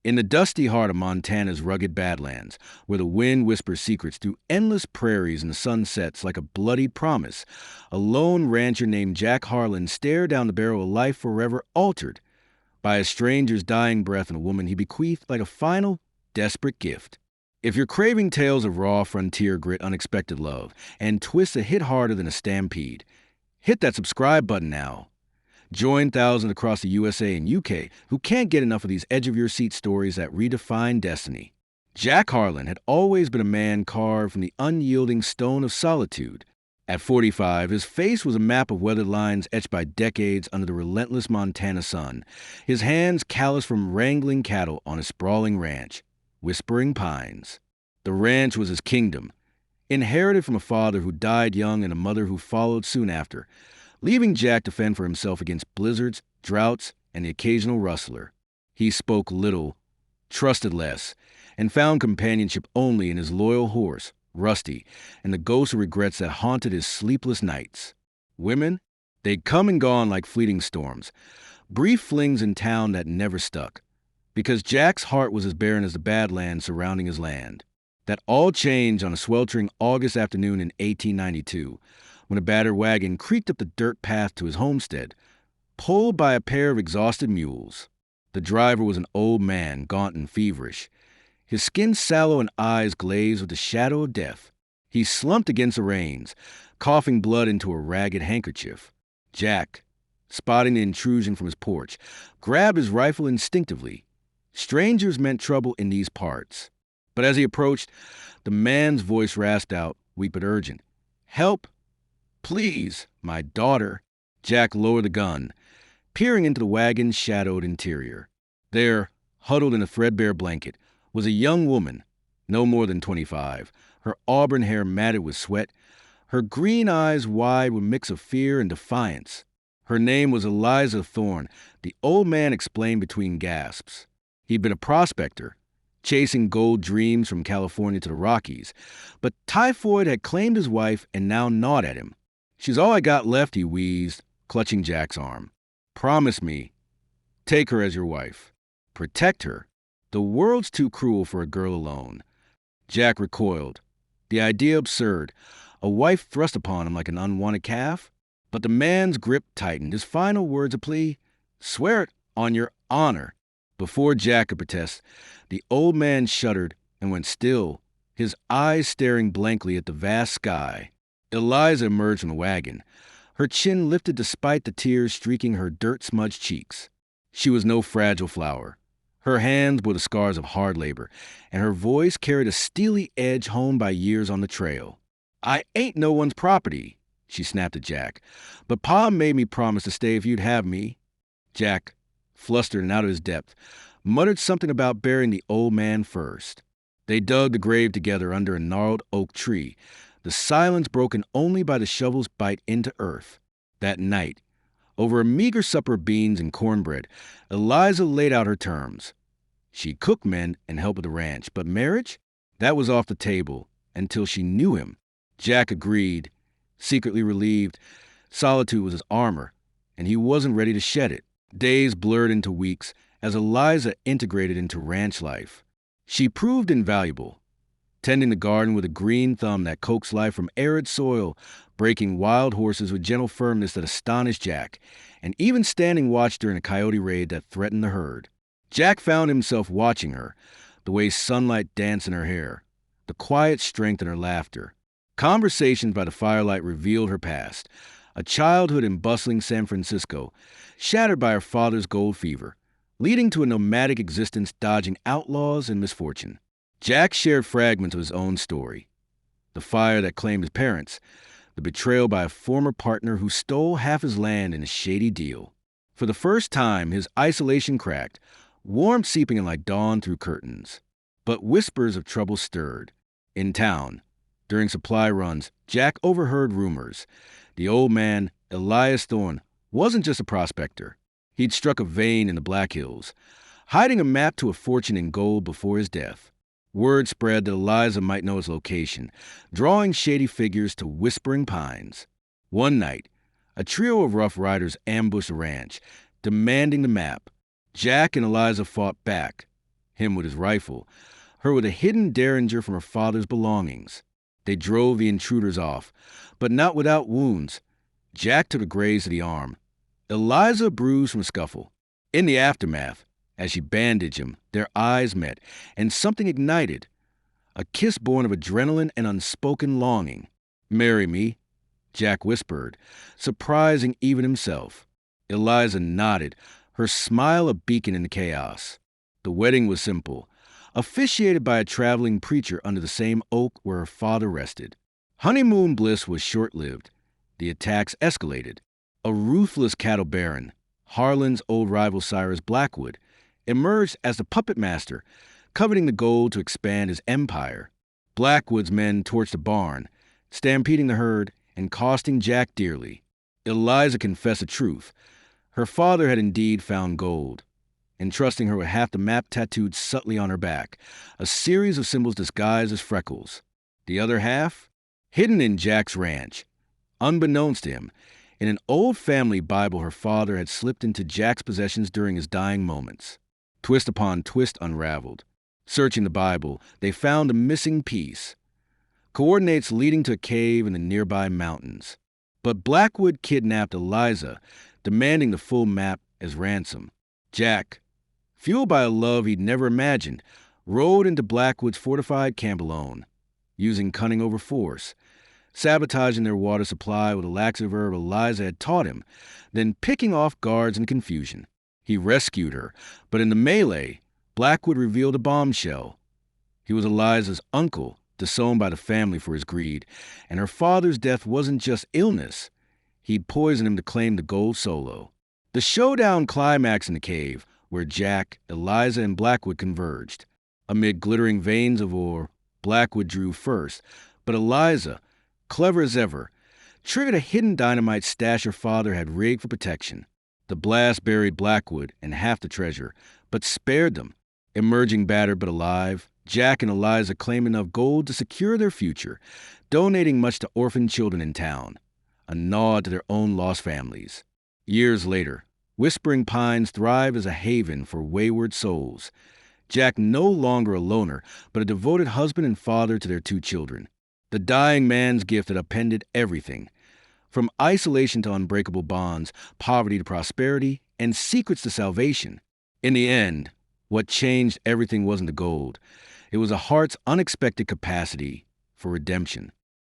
In the dusty heart of Montana's rugged badlands, where the wind whispers secrets through endless prairies and the sun sets like a bloody promise, a lone rancher named Jack Harlan stared down the barrel of life forever altered by a stranger's dying breath and a woman he bequeathed like a final, desperate gift. If you're craving tales of raw frontier grit, unexpected love, and twists that hit harder than a stampede, hit that subscribe button now. Join thousands across the USA and UK who can't get enough of these edge-of-your-seat stories that redefine destiny. Jack Harlan had always been a man carved from the unyielding stone of solitude. At 45, his face was a map of weathered lines etched by decades under the relentless Montana sun, his hands calloused from wrangling cattle on a sprawling ranch, Whispering Pines. The ranch was his kingdom, inherited from a father who died young and a mother who followed soon after, leaving Jack to fend for himself against blizzards, droughts, and the occasional rustler. He spoke little, trusted less, and found companionship only in his loyal horse, Rusty, and the ghosts of regrets that haunted his sleepless nights. Women? They'd come and gone like fleeting storms, brief flings in town that never stuck, because Jack's heart was as barren as the badlands surrounding his land. That all changed on a sweltering August afternoon in 1892, when a battered wagon creaked up the dirt path to his homestead, pulled by a pair of exhausted mules. The driver was an old man, gaunt and feverish, his skin sallow and eyes glazed with the shadow of death. He slumped against the reins, coughing blood into a ragged handkerchief. Jack, spotting the intrusion from his porch, grabbed his rifle instinctively. Strangers meant trouble in these parts. But as he approached, the man's voice rasped out, weak but urgent. "Help! Please, my daughter." Jack lowered the gun, peering into the wagon's shadowed interior. There, huddled in a threadbare blanket, was a young woman, no more than 25, her auburn hair matted with sweat, her green eyes wide with a mix of fear and defiance. Her name was Eliza Thorne, the old man explained between gasps. He'd been a prospector, chasing gold dreams from California to the Rockies, but typhoid had claimed his wife and now gnawed at him. "She's all I got left," he wheezed, clutching Jack's arm. "Promise me. Take her as your wife. Protect her. The world's too cruel for a girl alone." Jack recoiled. The idea absurd. A wife thrust upon him like an unwanted calf? But the man's grip tightened, his final words a plea. "Swear it on your honor." Before Jack could protest, the old man shuddered and went still, his eyes staring blankly at the vast sky. Eliza emerged from the wagon, her chin lifted despite the tears streaking her dirt-smudged cheeks. She was no fragile flower. Her hands bore the scars of hard labor, and her voice carried a steely edge honed by years on the trail. "I ain't no one's property," she snapped at Jack, "but Pa made me promise to stay if you'd have me." Jack, flustered and out of his depth, muttered something about burying the old man first. They dug the grave together under a gnarled oak tree, the silence broken only by the shovel's bite into earth. That night, over a meager supper of beans and cornbread, Eliza laid out her terms. She'd cook men and help at the ranch, but marriage? That was off the table until she knew him. Jack agreed, secretly relieved. Solitude was his armor, and he wasn't ready to shed it. Days blurred into weeks as Eliza integrated into ranch life. She proved invaluable, tending the garden with a green thumb that coaxed life from arid soil, breaking wild horses with gentle firmness that astonished Jack, and even standing watch during a coyote raid that threatened the herd. Jack found himself watching her, the way sunlight danced in her hair, the quiet strength in her laughter. Conversations by the firelight revealed her past, a childhood in bustling San Francisco, shattered by her father's gold fever, leading to a nomadic existence dodging outlaws and misfortune. Jack shared fragments of his own story. The fire that claimed his parents, the betrayal by a former partner who stole half his land in a shady deal. For the first time, his isolation cracked, warmth seeping in like dawn through curtains. But whispers of trouble stirred. In town, during supply runs, Jack overheard rumors. The old man, Elias Thorne, wasn't just a prospector. He'd struck a vein in the Black Hills, hiding a map to a fortune in gold before his death. Word spread that Eliza might know his location, drawing shady figures to Whispering Pines. One night, a trio of rough riders ambushed the ranch, demanding the map. Jack and Eliza fought back, him with his rifle, her with a hidden derringer from her father's belongings. They drove the intruders off, but not without wounds. Jack took a graze to the arm, Eliza bruised from a scuffle. In the aftermath, as she bandaged him, their eyes met, and something ignited, a kiss born of adrenaline and unspoken longing. "Marry me," Jack whispered, surprising even himself. Eliza nodded, her smile a beacon in the chaos. The wedding was simple, officiated by a traveling preacher under the same oak where her father rested. Honeymoon bliss was short-lived. The attacks escalated. A ruthless cattle baron, Harlan's old rival Cyrus Blackwood, emerged as the puppet master, coveting the gold to expand his empire. Blackwood's men torched the barn, stampeding the herd and costing Jack dearly. Eliza confessed the truth. Her father had indeed found gold, entrusting her with half the map tattooed subtly on her back, a series of symbols disguised as freckles. The other half, hidden in Jack's ranch, unbeknownst to him, in an old family Bible her father had slipped into Jack's possessions during his dying moments. Twist upon twist unraveled. Searching the Bible, they found a missing piece. Coordinates leading to a cave in the nearby mountains. But Blackwood kidnapped Eliza, demanding the full map as ransom. Jack, fueled by a love he'd never imagined, rode into Blackwood's fortified camp alone, using cunning over force, sabotaging their water supply with a laxative herb Eliza had taught him, then picking off guards in confusion. He rescued her, but in the melee, Blackwood revealed a bombshell. He was Eliza's uncle, disowned by the family for his greed, and her father's death wasn't just illness. He'd poisoned him to claim the gold solo. The showdown climaxed in the cave, where Jack, Eliza, and Blackwood converged. Amid glittering veins of ore, Blackwood drew first, but Eliza, clever as ever, triggered a hidden dynamite stash her father had rigged for protection. The blast buried Blackwood and half the treasure, but spared them. Emerging battered but alive, Jack and Eliza claimed enough gold to secure their future, donating much to orphan children in town, a nod to their own lost families. Years later, Whispering Pines thrived as a haven for wayward souls. Jack no longer a loner, but a devoted husband and father to their 2 children. The dying man's gift had upended everything, from isolation to unbreakable bonds, poverty to prosperity, and secrets to salvation. In the end, what changed everything wasn't the gold. It was a heart's unexpected capacity for redemption.